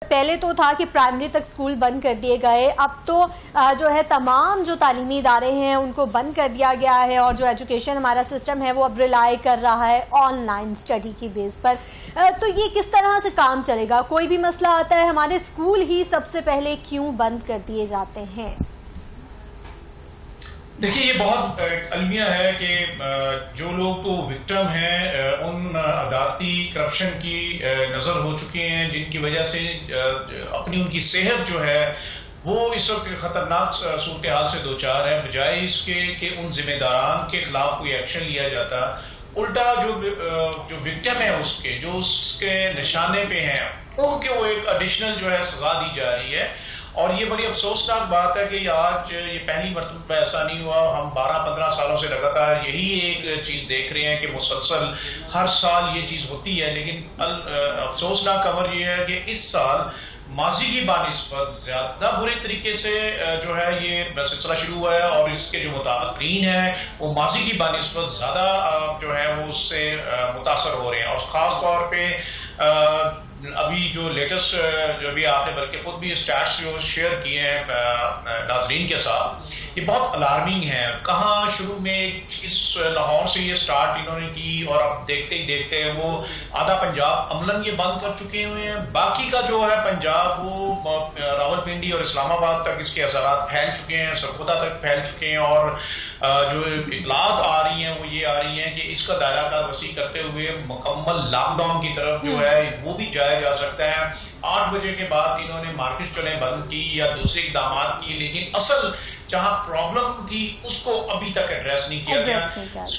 पहले तो था कि प्राइमरी तक स्कूल बंद कर दिए गए, अब तो जो है तमाम जो तालीमी इदारे हैं उनको बंद कर दिया गया है और जो एजुकेशन हमारा सिस्टम है वो अब रिलाई कर रहा है ऑनलाइन स्टडी की बेस पर। तो ये किस तरह से काम चलेगा? कोई भी मसला आता है, हमारे स्कूल ही सबसे पहले क्यों बंद कर दिए जाते हैं? देखिए, ये बहुत अलमिया है कि जो लोग तो विक्टिम हैं उन अदालती करप्शन की नजर हो चुके हैं, जिनकी वजह से अपनी उनकी सेहत जो है वो इस वक्त खतरनाक सूरत हाल से दो चार है। बजाय इसके कि उन जिम्मेदारान के खिलाफ कोई एक्शन लिया जाता, उल्टा जो विक्टिम है उसके निशाने पे हैं उनके वो एक एडिशनल जो है सजा दी जा रही है। और ये बड़ी अफसोसनाक बात है कि आज ये पहली मरतबा ऐसा नहीं हुआ। हम 12-15 सालों से लगातार यही एक चीज देख रहे हैं कि मुसलसल हर साल ये चीज होती है। लेकिन अफसोसनाक खबर ये है कि इस साल माजी की बानिस्बत ज्यादा बुरे तरीके से जो है ये सिलसिला शुरू हुआ है और इसके जो मुताबिकीन है वो माजी की बानिस्बत ज्यादा जो है वो उससे मुतासर हो रहे हैं। और खास तौर पे अभी जो लेटेस्ट जो भी आपने बल्कि खुद भी स्टैट्स जो शेयर किए हैं नाजरीन के साथ, ये बहुत अलार्मिंग है। कहाँ शुरू में इस लाहौर से ये स्टार्ट इन्होंने की और अब देखते ही देखते वो आधा पंजाब अमलन ये बंद कर चुके हुए हैं। बाकी का जो है पंजाब वो रावलपिंडी और इस्लामाबाद तक इसके असरात फैल चुके हैं, सरगोदा तक फैल चुके हैं। और जो इतलात आ रही हैं वो ये आ रही हैं कि इसका दायरा कार वसी करते हुए मुकम्मल लॉकडाउन की तरफ जो है वो भी जाया जा सकता है। 8 बजे के बाद इन्होंने मार्केट चलें बंद की या दूसरे इकदाम किए, लेकिन असल जहां प्रॉब्लम थी उसको अभी तक एड्रेस नहीं किया गया।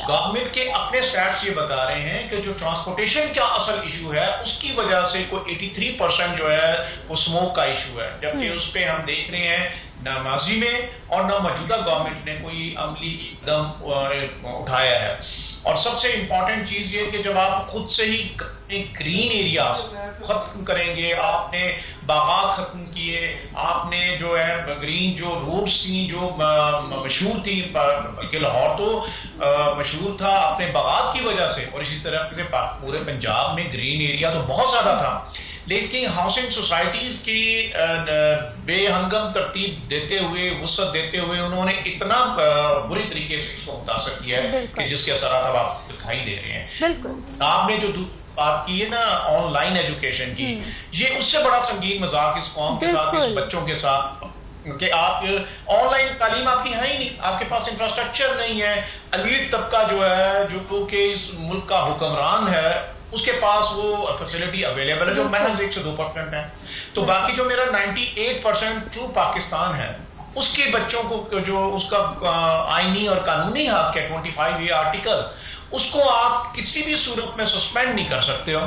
गवर्नमेंट के अपने स्टैट्स ये बता रहे हैं कि जो ट्रांसपोर्टेशन का असल इशू है उसकी वजह से कोई 83% जो है वो स्मोक का इशू है, जबकि उस पर हम देख रहे हैं न माजी में और न मौजूदा गवर्नमेंट ने कोई अमली कदम उठाया है। और सबसे इंपॉर्टेंट चीज ये कि जब आप खुद से ही ग्रीन एरियाज खत्म करेंगे, आपने बागात खत्म किए, आपने जो है ग्रीन जो रोड्स थी जो मशहूर थी, बल्कि लाहौर तो मशहूर था अपने बागात की वजह से, और इसी तरह से पूरे पंजाब में ग्रीन एरिया तो बहुत ज्यादा था, लेकिन हाउसिंग सोसाइटीज की बेहंगम तरतीब देते हुए, वुसअत देते हुए उन्होंने इतना बुरी तरीके से इसको मुतासर किया है कि जिसके असरात अब आप दिखाई दे रहे हैं। आपने जो बात की है ना ऑनलाइन एजुकेशन की, ये उससे बड़ा संगीन मजाक इस कौम के साथ, इस बच्चों के साथ कि आप ऑनलाइन तालीम आपकी है ही नहीं, आपके पास इंफ्रास्ट्रक्चर नहीं है। अलीट तबका जो है जो कि इस मुल्क का हुक्मरान है उसके पास वो फैसिलिटी अवेलेबल है जो महज 1 से 2% है। तो बाकी जो मेरा 98% ट्रू पाकिस्तान है उसके बच्चों को जो उसका आईनी और कानूनी हक है 25A आर्टिकल, उसको आप किसी भी सूरत में सस्पेंड नहीं कर सकते हो।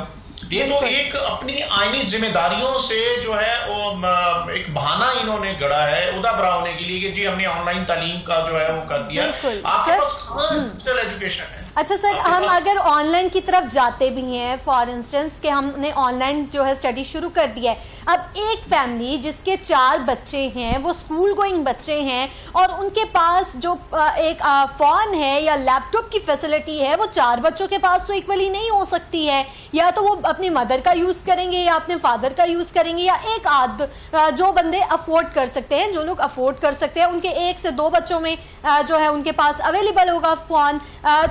ये तो एक अपनी आईनी जिम्मेदारियों से जो है वो एक बहाना इन्होंने गढ़ा है उदा बरा होने के लिए कि जी हमने ऑनलाइन तालीम का जो है वो कर दिया। आपके पास डिजिटल एजुकेशन है। अच्छा सर, हम अगर ऑनलाइन की तरफ जाते भी हैं, फॉर इंस्टेंस कि हमने ऑनलाइन जो है स्टडी शुरू कर दिया है, अब एक फैमिली जिसके 4 बच्चे हैं, वो स्कूल गोइंग बच्चे हैं और उनके पास जो एक फोन है या लैपटॉप की फैसिलिटी है वो 4 बच्चों के पास तो इक्वली नहीं हो सकती है। या तो वो अपनी मदर का यूज करेंगे या अपने फादर का यूज करेंगे, या एक आध जो बंदे अफोर्ड कर सकते हैं, जो लोग अफोर्ड कर सकते हैं, उनके 1 से 2 बच्चों में जो है उनके पास अवेलेबल होगा फोन।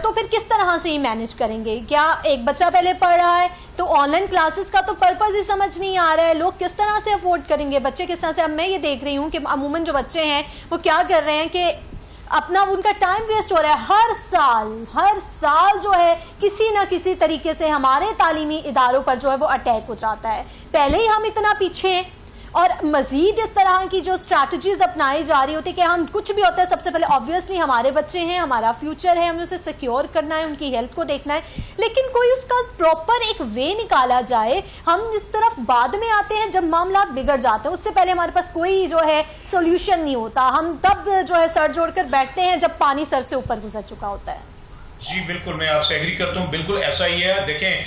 तो फिर किस तरह से ही मैनेज करेंगे? क्या एक बच्चा पहले पढ़ रहा है तो ऑनलाइन क्लासेस का तो पर्पस ही समझ नहीं आ रहा है, लोग किस तरह से अफोर्ड करेंगे? बच्चे किस तरह से, अब मैं ये देख रही हूँ कि अमूमन जो बच्चे हैं वो क्या कर रहे हैं कि अपना उनका टाइम वेस्ट हो रहा है। हर साल जो है किसी ना किसी तरीके से हमारे तालीमी इदारों पर जो है वो अटैक हो जाता है। पहले ही हम इतना पीछे हैं और मजीद इस तरह की जो स्ट्रैटेजीज अपनाई जा रही होती है कि हम कुछ भी होता है सबसे पहले ऑब्वियसली हमारे बच्चे हैं, हमारा फ्यूचर है, हमें उसे सिक्योर करना है, उनकी हेल्थ को देखना है, लेकिन कोई उसका प्रॉपर एक वे निकाला जाए। हम इस तरफ बाद में आते हैं जब मामला बिगड़ जाते हैं, उससे पहले हमारे पास कोई जो है सोल्यूशन नहीं होता। हम तब जो है सर जोड़कर बैठते हैं जब पानी सर से ऊपर गुजर चुका होता है। जी बिल्कुल, मैं आपसे एग्री करता हूँ, बिल्कुल ऐसा ही है। देखें,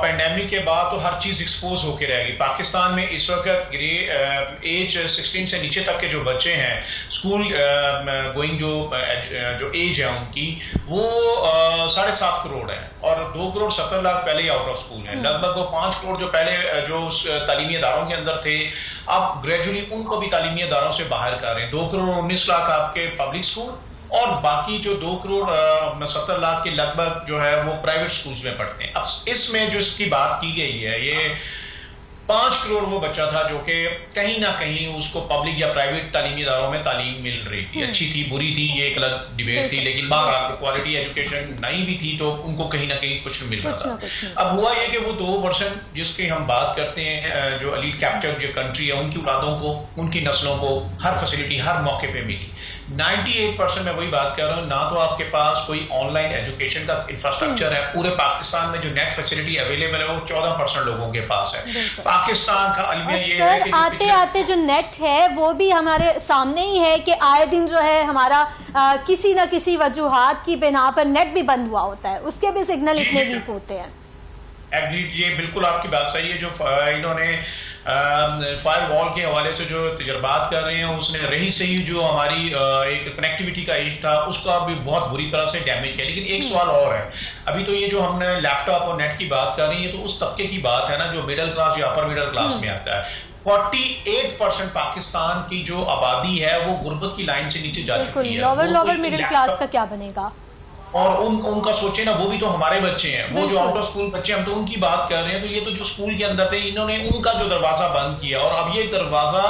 पैंडेमिक के बाद तो हर चीज एक्सपोज होकर रहेगी। पाकिस्तान में इस वक्त एज 16 से नीचे तक के जो बच्चे हैं, स्कूल गोइंग जो एज है उनकी, वो 7.5 करोड़ है, और 2 करोड़ 70 लाख पहले ही आउट ऑफ स्कूल है। लगभग वो 5 करोड़ जो पहले जो तालीमी इदारों के अंदर थे, अब ग्रेजुअली उनको भी तालीमी इदारों से बाहर कर रहे हैं। 2 करोड़ 19 लाख आपके पब्लिक स्कूल, और बाकी जो 2 करोड़ 70 लाख के लगभग जो है वो प्राइवेट स्कूल्स में पढ़ते हैं। अब इसमें जो इसकी बात की गई है, ये 5 करोड़ वो बच्चा था जो कि कहीं ना कहीं उसको पब्लिक या प्राइवेट तालीमी इदारों में तालीम मिल रही थी, अच्छी थी बुरी थी ये एक अलग डिबेट थी, लेकिन बहरहाल क्वालिटी एजुकेशन नहीं भी थी तो उनको कहीं ना कहीं कुछ मिल रहा था। अब हुआ ये कि वो 2% जिसकी हम बात करते हैं, जो एलीट कैप्चर जो कंट्री है, उनकी औलादों को, उनकी नस्लों को हर फैसिलिटी हर मौके पे मिली। 98% मैं वही बात कर रहा हूँ, ना तो आपके पास कोई ऑनलाइन एजुकेशन का इंफ्रास्ट्रक्चर है। पूरे पाकिस्तान में जो नेट फैसिलिटी अवेलेबल है वो 14% लोगों के पास है। पाकिस्तान का अलमिया ये है कि आते आते जो नेट है वो भी हमारे सामने ही है कि आए दिन जो है हमारा किसी न किसी वजूहात की बिना पर नेट भी बंद हुआ होता है, उसके भी सिग्नल इतने वीक होते हैं। ये बिल्कुल आपकी बात सही है। जो इन्होंने फायर वॉल के हवाले से जो तजर्बात कर रहे हैं, उसने रही सही जो हमारी एक कनेक्टिविटी का इश्यू था उसका भी बहुत बुरी तरह से डैमेज किया। लेकिन एक सवाल और है, अभी तो ये जो हमने लैपटॉप और नेट की बात कर रही है, तो उस तबके की बात है ना जो मिडिल क्लास या अपर मिडिल क्लास में आता है। 48% पाकिस्तान की जो आबादी है वो गुर्बत की लाइन से नीचे जा चुकी है। लोअर मिडिल क्लास का क्या बनेगा? और उनका सोचे ना, वो भी तो हमारे बच्चे हैं, वो जो आउट ऑफ स्कूल बच्चे, हम तो उनकी बात कर रहे हैं। तो ये तो जो स्कूल के अंदर थे, इन्होंने उनका जो दरवाजा बंद किया, और अब ये दरवाजा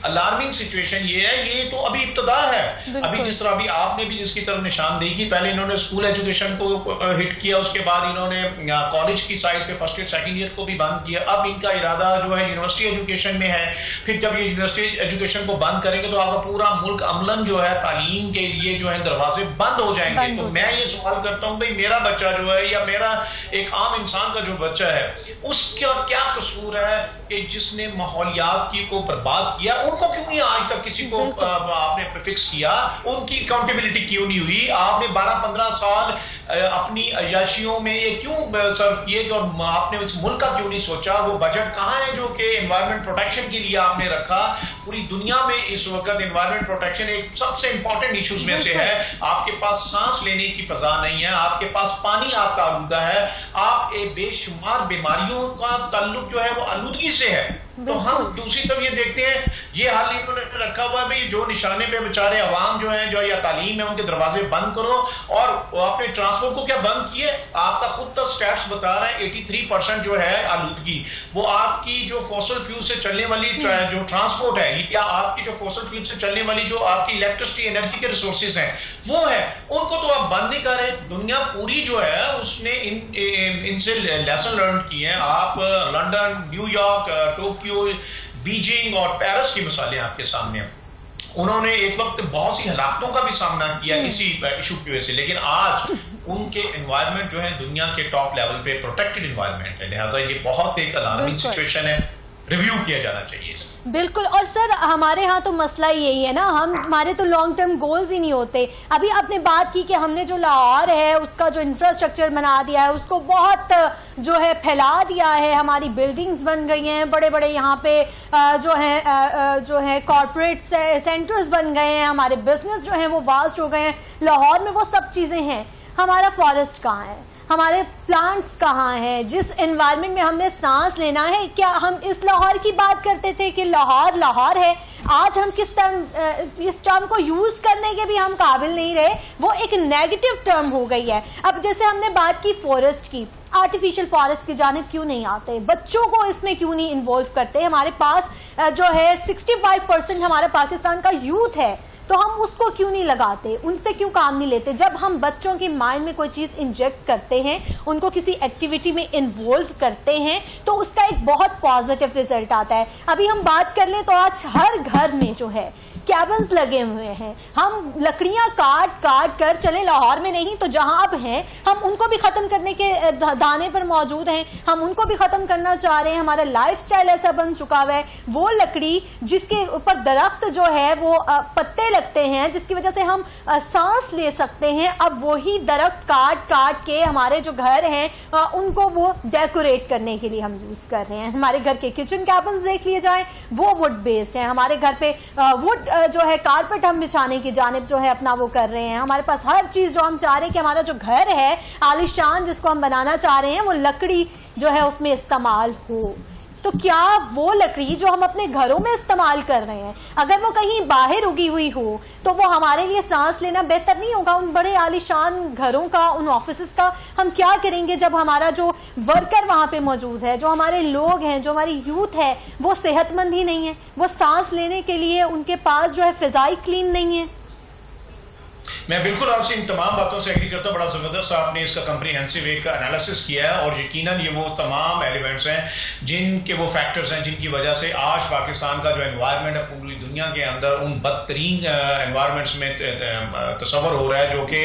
अलार्मिंग सिचुएशन ये है, ये तो अभी इब्तदा है। अभी जिस तरह अभी आपने भी जिसकी तरफ निशानदेही की, पहले इन्होंने स्कूल एजुकेशन को हिट किया, उसके बाद इन्होंने कॉलेज की साइड पे फर्स्ट ईयर सेकेंड ईयर को भी बंद किया। अब इनका इरादा जो है यूनिवर्सिटी एजुकेशन में है। फिर जब ये यूनिवर्सिटी एजुकेशन को बंद करेंगे तो आपका पूरा मुल्क अमलन जो है तालीम के लिए जो है दरवाजे बंद हो जाएंगे। तो मैं ये सवाल करता हूं, भाई मेरा बच्चा जो है या मेरा एक आम इंसान का जो बच्चा है, उसका क्या कसूर है कि जिसने माहौलियात की को बर्बाद किया? उनको क्यों नहीं आज तक किसी को आपने फिक्स किया? उनकी अकाउंटेबिलिटी क्यों नहीं हुई? आपने 12-15 साल अपनी अयाशियों में ये क्यों सर्व किए और आपने उस मुल्क का क्यों नहीं सोचा? वो बजट कहां है जो कि एनवायरमेंट प्रोटेक्शन के लिए आपने रखा? पूरी दुनिया में इस वक्त एनवायरमेंट प्रोटेक्शन एक सबसे इंपॉर्टेंट इश्यूज में से है। आपके पास सांस लेने की फजा नहीं है, आपके पास पानी आपका आलूदा है, आप बेशुमार बीमारियों का ताल्लुक जो है वो आलूदगी से है। तो हम दूसरी तरफ ये देखते हैं, ये हाल इन्होंने रखा हुआ है, भाई जो निशाने पे बेचारे अवाम जो है, जो या तालीम है, उनके दरवाजे बंद करो। और आपने ट्रांसपोर्ट को क्या बंद किए? आपका खुद का स्टैट्स बता रहा है 83% जो है आलूदगी, वो आपकी जो फॉसिल फ्यूल से चलने वाली जो ट्रांसपोर्ट है, या आपकी जो फॉसिल फ्यूल से चलने वाली जो आपकी इलेक्ट्रिसिटी एनर्जी के रिसोर्सेज हैं वो है, उनको तो आप बंद नहीं कर रहे। दुनिया पूरी जो है उसने इनसे लेसन लर्न किए हैं। आप लंदन, न्यूयॉर्क, टोक्यो, बीजिंग और पेरिस की मिसालें आपके सामने हैं। उन्होंने एक वक्त बहुत सी हलाकतों का भी सामना किया इसी इशू की वजह से, लेकिन आज उनके एनवायरनमेंट जो है दुनिया के टॉप लेवल पे प्रोटेक्टेड एनवायरनमेंट है। लिहाजा ये बहुत एक अलार्मिंग सिचुएशन है, रिव्यू किया जाना चाहिए इसको। बिल्कुल। और सर हमारे यहाँ तो मसला यही है ना, हमारे तो लॉन्ग टर्म गोल्स ही नहीं होते। अभी आपने बात की कि हमने जो लाहौर है उसका जो इंफ्रास्ट्रक्चर बना दिया है, उसको बहुत जो है फैला दिया है, हमारी बिल्डिंग्स बन गई हैं, बड़े बड़े यहाँ पे जो है कॉर्पोरेट सेंटर्स बन गए हैं, हमारे बिजनेस जो है वो वास्ट हो गए हैं। लाहौर में वो सब चीजें हैं, हमारा फॉरेस्ट कहाँ है, हमारे प्लांट्स कहाँ हैं? जिस एनवायरनमेंट में हमने सांस लेना है, क्या हम इस लाहौर की बात करते थे कि लाहौर लाहौर है? आज हम इस टर्म को यूज करने के भी हम काबिल नहीं रहे, वो एक नेगेटिव टर्म हो गई है। अब जैसे हमने बात की फॉरेस्ट की, आर्टिफिशियल फॉरेस्ट की जानिब क्यों नहीं आते? बच्चों को इसमें क्यों नहीं इन्वॉल्व करते? हमारे पास जो है 65% हमारे पाकिस्तान का यूथ है, तो हम उसको क्यों नहीं लगाते? उनसे क्यों काम नहीं लेते? जब हम बच्चों के माइंड में कोई चीज इंजेक्ट करते हैं, उनको किसी एक्टिविटी में इन्वॉल्व करते हैं, तो उसका एक बहुत पॉजिटिव रिजल्ट आता है। अभी हम बात कर लें तो आज हर घर में जो है कैबिन्स लगे हुए हैं, हम लकड़ियां काट काट कर चले, लाहौर में नहीं तो जहां अब हैं हम उनको भी खत्म करने के दाने पर मौजूद हैं, हम उनको भी खत्म करना चाह रहे हैं। हमारा लाइफस्टाइल ऐसा बन चुका है, वो लकड़ी जिसके ऊपर दरख्त जो है वो पत्ते लगते हैं जिसकी वजह से हम सांस ले सकते हैं, अब वही दरख्त काट काट के हमारे जो घर हैं उनको वो डेकोरेट करने के लिए हम यूज कर रहे हैं। हमारे घर के किचन कैबिन्स देख लिए जाए वो वुड बेस्ड है, हमारे घर पे वुड जो है कारपेट हम बिछाने की जानिब जो है अपना वो कर रहे हैं। हमारे पास हर चीज जो हम चाह रहे हैं कि हमारा जो घर है आलिशान जिसको हम बनाना चाह रहे हैं वो लकड़ी जो है उसमें इस्तेमाल हो। तो क्या वो लकड़ी जो हम अपने घरों में इस्तेमाल कर रहे हैं अगर वो कहीं बाहर उगी हुई हो तो वो हमारे लिए सांस लेना बेहतर नहीं होगा? उन बड़े आलीशान घरों का, उन ऑफिसेस का हम क्या करेंगे जब हमारा जो वर्कर वहां पे मौजूद है, जो हमारे लोग हैं, जो हमारी यूथ है वो सेहतमंद ही नहीं है, वो सांस लेने के लिए उनके पास जो है फिजाई क्लीन नहीं है। मैं बिल्कुल आपसे इन तमाम बातों से एग्री करता हूं। बड़ा जबरदस्त आपने इसका कंप्रीहेंसिव एक एनालिसिस किया है और यकीनन ये वो तमाम एलिमेंट्स हैं जिनके वो फैक्टर्स हैं जिनकी वजह से आज पाकिस्तान का जो एनवायरनमेंट है पूरी दुनिया के अंदर उन बदतरीन एनवायरनमेंट्स में तस्वर हो रहा है जो कि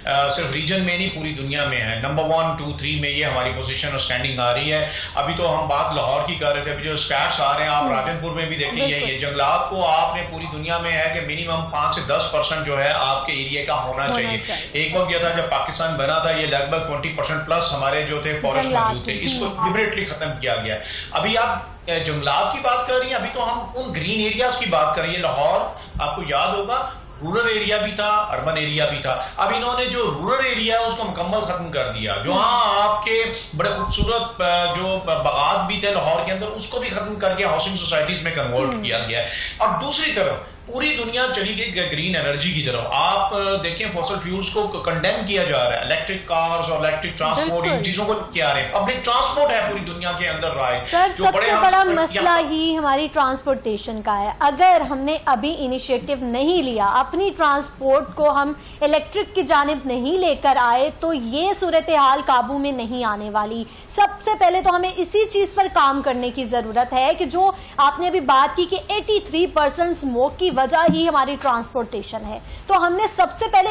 सिर्फ रीजन में नहीं पूरी दुनिया में है। नंबर 1, 2, 3 में ये हमारी पोजीशन और स्टैंडिंग आ रही है। अभी तो हम बात लाहौर की कर रहे थे, अभी जो स्टैट्स आ रहे हैं आप राजनपुर में भी देखेंगे, ये जंगलात को आपने पूरी दुनिया में है कि मिनिमम 5 से 10% जो है आपके एरिया का होना चाहिए। एक वक्त यह था जब पाकिस्तान बना था ये लगभग 20% प्लस हमारे जो थे फॉरेस्ट मौजूद थे, इसको लिबरेटली खत्म किया गया है। अभी आप जंगलात की बात कर रही हैं, अभी तो हम उन ग्रीन एरियाज की बात कर रही है। लाहौर आपको याद होगा रूरल एरिया भी था, अर्बन एरिया भी था। अब इन्होंने जो रूरल एरिया है उसको मुकम्मल खत्म कर दिया। जो हाँ आपके बड़े खूबसूरत जो बागात भी थे लाहौर के अंदर उसको भी खत्म करके हाउसिंग सोसाइटीज में कन्वर्ट किया गया है। और दूसरी तरफ पूरी दुनिया चली गई ग्रीन एनर्जी की तरफ। आप देखें फॉसिल फ्यूल्स को कंडेम किया जा रहा है, इलेक्ट्रिक कार्स और इलेक्ट्रिक ट्रांसपोर्ट इन चीजों को क्या रहे हैं। पब्लिक ट्रांसपोर्ट है पूरी दुनिया के अंदर रहा है। सर सबसे बड़ा मसला ही हमारी ट्रांसपोर्टेशन का है। अगर हमने अभी इनिशिएटिव नहीं लिया, अपनी ट्रांसपोर्ट को हम इलेक्ट्रिक की जानिब नहीं लेकर आए तो ये सूरत हाल काबू में नहीं आने वाली। सबसे पहले तो हमें इसी चीज पर काम करने की जरूरत है कि जो आपने अभी बात की कि 83% स्मोक की वजह ही हमारी ट्रांसपोर्टेशन है, तो हमने सबसे पहले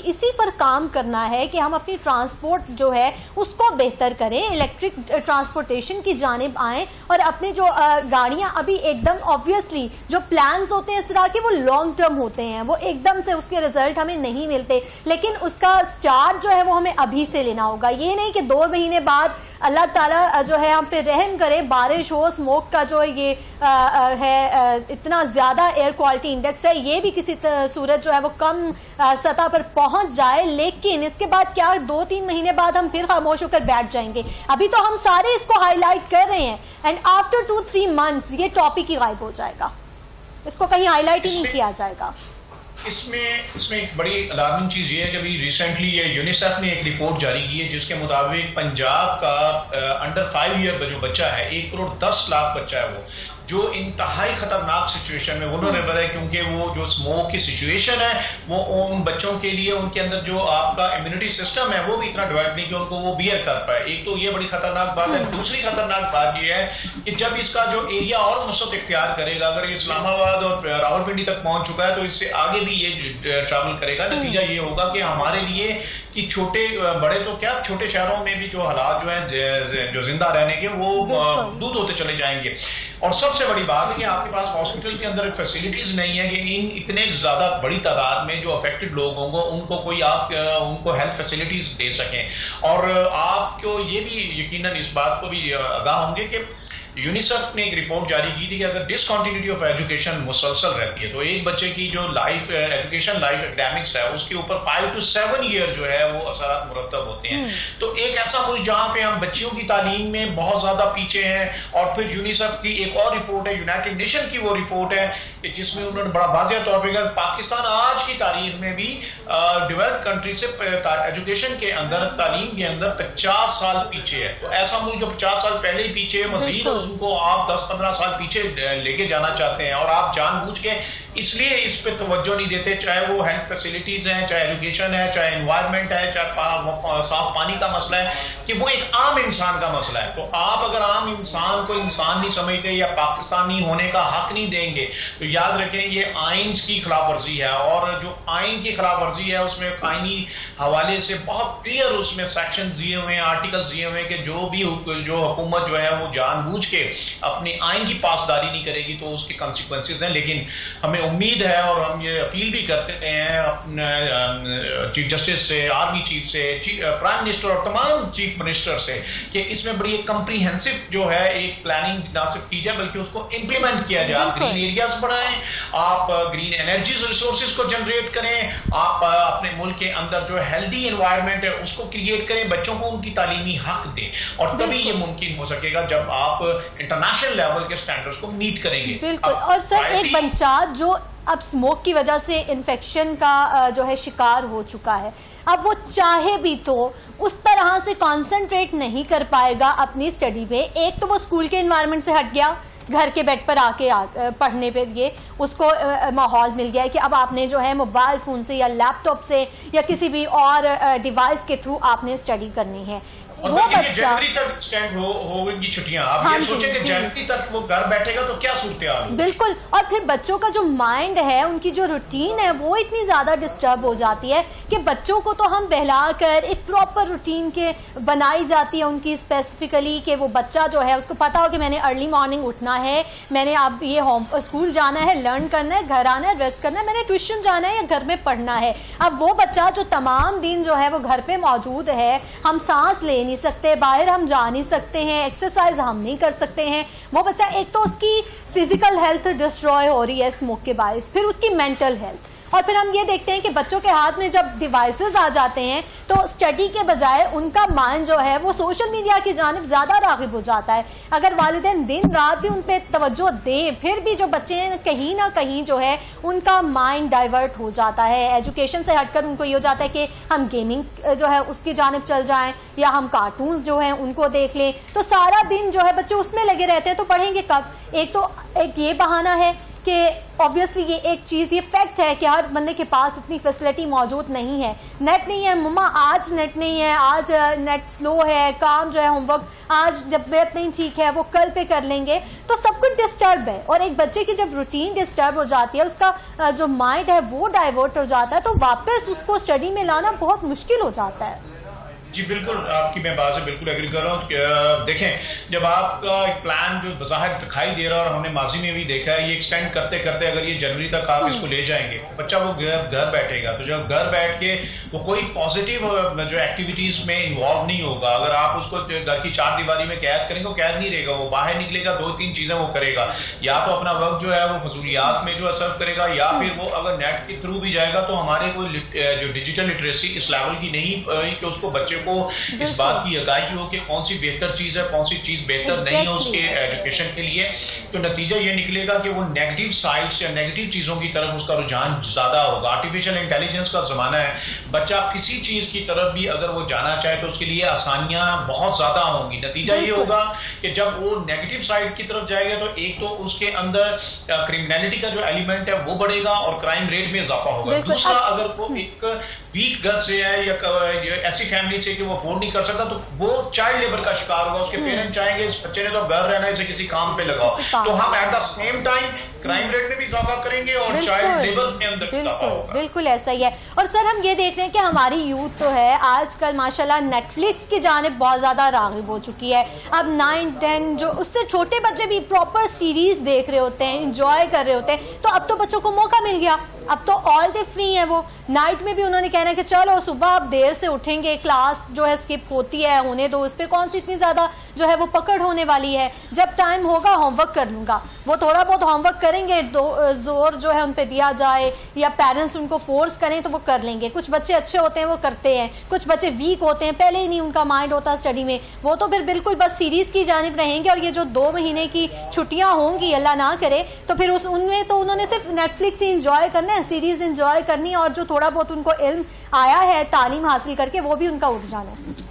इसी पर काम करना है कि हम अपनी ट्रांसपोर्ट जो है उसको बेहतर करें, इलेक्ट्रिक ट्रांसपोर्टेशन की जानिब आएं और अपने जो गाड़ियां अभी एकदम ऑब्वियसली जो प्लान्स होते हैं इस तरह के वो लॉन्ग टर्म होते हैं, वो एकदम से उसके रिजल्ट हमें नहीं मिलते, लेकिन उसका स्टार्ट जो है वो हमें अभी से लेना होगा। ये नहीं कि 2 महीने बाद अल्लाह ताला जो है हम पे रहम करे, बारिश हो, स्मोक का जो ये है इतना ज्यादा एयर क्वालिटी इंडेक्स है ये भी किसी सूरत जो है वो कम सतह पर पहुंच जाए, लेकिन इसके बाद क्या 2-3 महीने बाद हम फिर खामोश होकर बैठ जाएंगे? अभी तो हम सारे इसको हाईलाइट कर रहे हैं एंड आफ्टर 2-3 मंथ्स ये टॉपिक ही गायब हो जाएगा, इसको कहीं हाईलाइट ही नहीं किया जाएगा। इसमें एक बड़ी अलार्मिंग चीज ये है कि अभी रिसेंटली ये यूनिसेफ ने एक रिपोर्ट जारी की है जिसके मुताबिक पंजाब का अंडर 5 ईयर जो बच्चा है 1 करोड़ 10 लाख बच्चा है वो जो इंतहाई खतरनाक सिचुएशन में वुल्नरेबल है, क्योंकि वो जो स्मोक की सिचुएशन है वो उन बच्चों के लिए उनके अंदर जो आपका इम्यूनिटी सिस्टम है वो भी इतना डेवलप नहीं कि उनको वो बियर कर पाए। एक तो ये बड़ी खतरनाक बात है। दूसरी खतरनाक बात ये है कि जब इसका जो एरिया और वसअत इख्तियार करेगा, अगर ये इस्लामाबाद और रावलपिंडी तक पहुंच चुका है तो इससे आगे भी ये ट्रैवल करेगा। नतीजा ये होगा कि हमारे लिए कि छोटे बड़े तो क्या छोटे शहरों में भी जो हालात जो है जो जिंदा रहने के वो दूर होते चले जाएंगे। और सबसे बड़ी बात है कि आपके पास हॉस्पिटल के अंदर फैसिलिटीज नहीं है कि इन इतने ज्यादा बड़ी तादाद में जो अफेक्टेड लोग होंगे उनको कोई आप उनको हेल्थ फैसिलिटीज दे सकें। और आपको ये भी यकीनन इस बात को भी आगाह होंगे कि यूनिसेफ ने एक रिपोर्ट जारी की थी कि अगर डिसकंटिन्यूटी ऑफ एजुकेशन मुसलसल रहती है तो एक बच्चे की जो लाइफ एजुकेशन लाइफ एकेडमिक्स है उसके ऊपर 5 to 7 ईयर जो है वो असरात मुरतब होते हैं। तो एक ऐसा मुल्क जहां पे हम बच्चियों की तालीम में बहुत ज्यादा पीछे हैं। और फिर यूनिसेफ की एक और रिपोर्ट है, यूनाइटेड नेशन की वो रिपोर्ट है जिसमें उन्होंने बड़ा वाज़ेह तौर पर पाकिस्तान आज की तारीख में भी डेवलप्ड कंट्री से एजुकेशन के अंदर तालीम के अंदर 50 साल पीछे है। तो ऐसा मुल्क जो 50 साल पहले ही पीछे है मजीद उनको आप 10-15 साल पीछे लेके जाना चाहते हैं और आप जानबूझ के इसलिए इस पे तवज्जो नहीं देते, चाहे वो हेल्थ फैसिलिटीज हैं, चाहे एजुकेशन है, चाहे एनवायरनमेंट है, चाहे साफ पानी का मसला है, कि वो एक आम इंसान का मसला है। तो आप अगर आम इंसान को इंसान नहीं समझते या पाकिस्तानी होने का हक नहीं देंगे तो याद रखें ये आइन की खिलाफ वर्जी है। और जो आइन की खिलाफ वर्जी है उसमें आइनी हवाले से बहुत क्लियर उसमें सेक्शन दिए हुए हैं, आर्टिकल्स दिए हुए हैं कि जो हुकूमत जो है वो जानबूझ के अपनी आइन की पासदारी नहीं करेगी तो उसके कॉन्सिक्वेंसेज हैं। लेकिन हमें उम्मीद है और हम ये अपील भी करते हैं अपने चीफ जस्टिस से, आर्मी चीफ से, प्राइम मिनिस्टर और तमाम चीफ मिनिस्टर से कि इसमें बड़ी एक कम्प्रीहेंसिव जो है एक प्लानिंग ना सिर्फ की जाए बल्कि उसको इंप्लीमेंट किया जाए। आप ग्रीन एरियाज बढ़ाएं, आप ग्रीन एनर्जी रिसोर्सेज को जनरेट करें, आप अपने मुल्क के अंदर जो हेल्दी एनवायरनमेंट है उसको क्रिएट करें, बच्चों को उनकी तालीमी हक दें और तभी ये मुमकिन हो सकेगा जब आप इंटरनेशनल लेवल के स्टैंडर्ड्स को मीट करेंगे। बिल्कुल। और सर एक बच्चा जो अब स्मोक की वजह से इन्फेक्शन का जो है शिकार हो चुका है, अब वो चाहे भी तो उस तरह से कंसंट्रेट नहीं कर पाएगा अपनी स्टडी पे। एक तो वो स्कूल के एनवायरनमेंट से हट गया, घर के बेड पर आके पढ़ने पे ये उसको माहौल मिल गया है कि अब आपने जो है मोबाइल फोन से या लैपटॉप से या किसी भी और डिवाइस के थ्रू आपने स्टडी करनी है। और वो जनवरी तक स्टैंड होगी छुट्टियां, आप ये सोचें कि जनवरी तक वो घर बैठेगा तो क्या सूरत हाल होगी। बिल्कुल। और फिर बच्चों का जो माइंड है, उनकी जो रूटीन है वो इतनी ज्यादा डिस्टर्ब हो जाती है कि बच्चों को तो हम बहलाकर एक प्रॉपर रूटीन के बनाई जाती है उनकी स्पेसिफिकली कि वो बच्चा जो है उसको पता हो कि मैंने अर्ली मॉर्निंग उठना है, मैंने अब ये होम स्कूल जाना है, लर्न करना है, घर आना है, रेस्ट करना है, मैंने ट्यूशन जाना है या घर में पढ़ना है। अब वो बच्चा जो तमाम दिन जो है वो घर पे मौजूद है, हम सांस ले नहीं सकते, बाहर हम जा नहीं सकते हैं, एक्सरसाइज हम नहीं कर सकते हैं, वो बच्चा एक तो उसकी फिजिकल हेल्थ डिस्ट्रॉय हो रही है स्मोक के बायस, फिर उसकी मेंटल हेल्थ। और फिर हम ये देखते हैं कि बच्चों के हाथ में जब डिवाइसेस आ जाते हैं तो स्टडी के बजाय उनका माइंड जो है वो सोशल मीडिया की जानिब ज्यादा राग़िब हो जाता है। अगर वालिदैन दिन रात भी उन पर तवज्जो दें फिर भी जो बच्चे हैं कहीं ना कहीं जो है उनका माइंड डाइवर्ट हो जाता है, एजुकेशन से हटकर उनको ये हो जाता है कि हम गेमिंग जो है उसकी जानिब चल जाएं या हम कार्टून्स जो हैं उनको देख लें। तो सारा दिन जो है बच्चे उसमें लगे रहते हैं, तो पढ़ेंगे कब? एक ये बहाना है कि ऑब्वियसली ये एक चीज, ये फैक्ट है कि हर बंदे के पास इतनी फैसिलिटी मौजूद नहीं है। नेट नहीं है मम्मा, आज नेट नहीं है, आज नेट स्लो है, काम जो है होमवर्क आज तबीयत नहीं ठीक है वो कल पे कर लेंगे, तो सब कुछ डिस्टर्ब है। और एक बच्चे की जब रूटीन डिस्टर्ब हो जाती है, उसका जो माइंड है वो डाइवर्ट हो जाता है, तो वापस उसको स्टडी में लाना बहुत मुश्किल हो जाता है। जी बिल्कुल, आपकी मैं बात से बिल्कुल एग्री कर रहा हूँ। देखें, जब आपका एक प्लान जो बज़ाहिर दिखाई दे रहा है और हमने माजी में भी देखा है, ये एक्सटेंड करते करते अगर ये जनवरी तक आप इसको ले जाएंगे, बच्चा वो घर बैठेगा, तो जब घर बैठ के वो कोई पॉजिटिव जो एक्टिविटीज में इन्वॉल्व नहीं होगा। अगर आप उसको घर की चार दीवारी में कैद करेंगे, वो कैद नहीं रहेगा, वो बाहर निकलेगा, 2-3 चीजें वो करेगा, या तो अपना वक्त जो है वो फजूलियात में जो है सर्व करेगा, या फिर वो अगर नेट के थ्रू भी जाएगा तो हमारे कोई जो डिजिटल लिटरेसी इस लेवल की नहीं कि उसको बच्चे को इस बात की आगाही हो कि कौन सी बेहतर चीज है, कौन सी चीज बेहतर नहीं है उसके एजुकेशन के लिए। तो नतीजा ये निकलेगा कि वो नेगेटिव साइड्स या नेगेटिव चीजों की तरफ उसका रुझान ज्यादा होगा। आर्टिफिशियल इंटेलिजेंस का जमाना है, बच्चा किसी चीज की तरफ भी अगर वो जाना चाहे तो उसके लिए आसानियां बहुत ज्यादा होंगी। नतीजा ये होगा कि जब वो नेगेटिव साइड की तरफ जाएगा तो एक तो उसके अंदर क्रिमिनलिटी का जो एलिमेंट है वो बढ़ेगा और क्राइम रेट में इजाफा होगा। दूसरा, अगर वो एक वीक घर से है या ऐसी फैमिली से कि वो अफोर्ड नहीं कर सकता तो वो चाइल्ड लेबर का शिकार होगा। उसके पेरेंट्स चाहेंगे इस बच्चे ने तो घर रहना है, इसे किसी काम पे लगाओ, तो हम at the same time crime rate में भी इजाफा करेंगे और चाइल्ड लेबर में अंदर इजाफा होगा। बिल्कुल ऐसा ही है। और सर हम ये देख रहे हैं कि हमारी यूथ तो है आजकल माशाल्लाह नेटफ्लिक्स की जानिब बहुत ज्यादा राग़िब हो चुकी है। अब 9-10 जो उससे छोटे बच्चे भी प्रॉपर सीरीज देख रहे होते हैं, इंजॉय कर रहे होते हैं, तो अब तो बच्चों को मौका मिल गया, अब तो ऑल डे फ्री है। वो नाइट में भी उन्होंने कहना है कि चलो सुबह आप देर से उठेंगे, क्लास जो है स्किप होती है होने दो, उस पर कौन सी इतनी ज्यादा जो है वो पकड़ होने वाली है, जब टाइम होगा होमवर्क कर लूंगा। वो थोड़ा बहुत होमवर्क करेंगे, जोर जो है उन पे दिया जाए या पेरेंट्स उनको फोर्स करें तो वो कर लेंगे। कुछ बच्चे अच्छे होते हैं वो करते हैं, कुछ बच्चे वीक होते हैं, पहले ही नहीं उनका माइंड होता स्टडी में, वो तो फिर बिल्कुल बस सीरीज की जानिब रहेंगे। और ये जो 2 महीने की छुट्टियां होंगी अल्लाह ना करे तो फिर उनमें तो उन्होंने सिर्फ नेटफ्लिक्स ही इंजॉय करना है, सीरीज इंजॉय करनी है, और जो थोड़ा बहुत उनको इल्म आया है तालीम हासिल करके वो भी उनका उठ जाना है।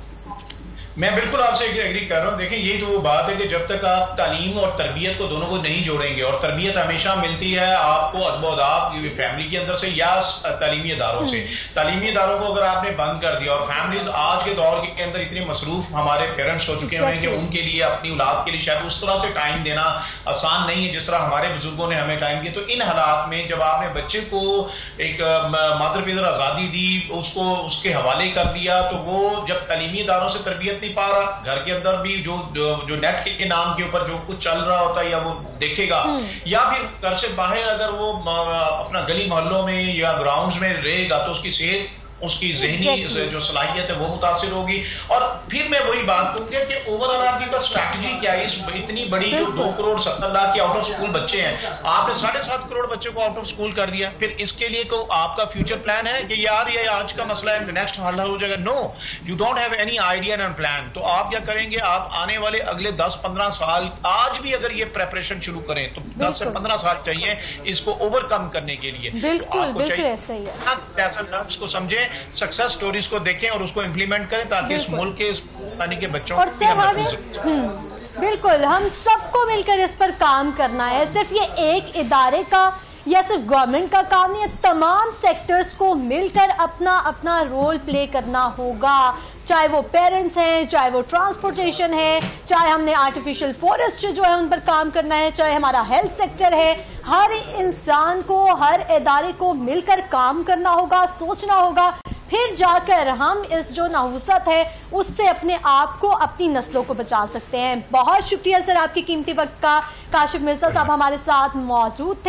मैं बिल्कुल आपसे एग्री कर रहा हूं। देखिए, ये तो वो बात है कि जब तक आप तालीम और तरबियत को दोनों को नहीं जोड़ेंगे, और तरबियत हमेशा मिलती है आपको अदब फैमिली के अंदर से या तालीमी इदारों से। तालीमी इदारों को अगर आपने बंद कर दिया, और फैमिलीज आज के दौर के अंदर इतने मसरूफ हमारे पेरेंट्स हो चुके हैं कि उनके लिए अपनी औलाद के लिए शायद उस तरह से टाइम देना आसान नहीं है जिस तरह हमारे बुजुर्गों ने हमें टाइम दिया। तो इन हालात में जब आपने बच्चे को एक मादर पितर आजादी दी, उसको उसके हवाले कर दिया, तो वो जब तालीमी इदारों से तरबियत नहीं पा रहा, घर के अंदर भी जो नेट के नाम के ऊपर जो कुछ चल रहा होता है या वो देखेगा, या फिर घर से बाहर अगर वो अपना गली मोहल्लों में या ग्राउंड्स में रहेगा, तो उसकी सेहत, उसकी ज़हनी जो सलाहियत है वो मुतासिर होगी। और फिर मैं वही बात कहूंगा कि ओवरऑल आपकी पास स्ट्रैटेजी क्या है? इस इतनी बड़ी जो 2 करोड़ 70 लाख के आउट ऑफ स्कूल बच्चे हैं, आपने 7.5 करोड़ बच्चों को आउट ऑफ स्कूल कर दिया। फिर इसके लिए को आपका फ्यूचर प्लान है कि यार ये आज का मसला है, नेक्स्ट हल हो जाएगा? No, you don't have any idea and plan. तो आप क्या करेंगे? आप आने वाले अगले 10-15 साल, आज भी अगर ये प्रेपरेशन शुरू करें तो 10 से 15 साल चाहिए इसको ओवरकम करने के लिए। बिल्कुल ऐसा ही है। ऐसा नर्व्स को समझें, सक्सेस स्टोरीज को देखें और उसको इंप्लीमेंट करें, ताकि इस मुल्क के बच्चों और सर हमें बिल्कुल हम सबको मिलकर इस पर काम करना है। सिर्फ ये एक इदारे का या सिर्फ गवर्नमेंट का काम नहीं है, तमाम सेक्टर्स को मिलकर अपना अपना रोल प्ले करना होगा। चाहे वो पेरेंट्स हैं, चाहे वो ट्रांसपोर्टेशन है, चाहे हमने आर्टिफिशियल फॉरेस्ट जो है उन पर काम करना है, चाहे हमारा हेल्थ सेक्टर है, हर इंसान को, हर इदारे को मिलकर काम करना होगा, सोचना होगा। फिर जाकर हम इस जो नहुसत है उससे अपने आप को, अपनी नस्लों को बचा सकते हैं। बहुत शुक्रिया सर आपकी कीमती वक्त का। काशिफ मिर्जा साहब हमारे साथ मौजूद थे।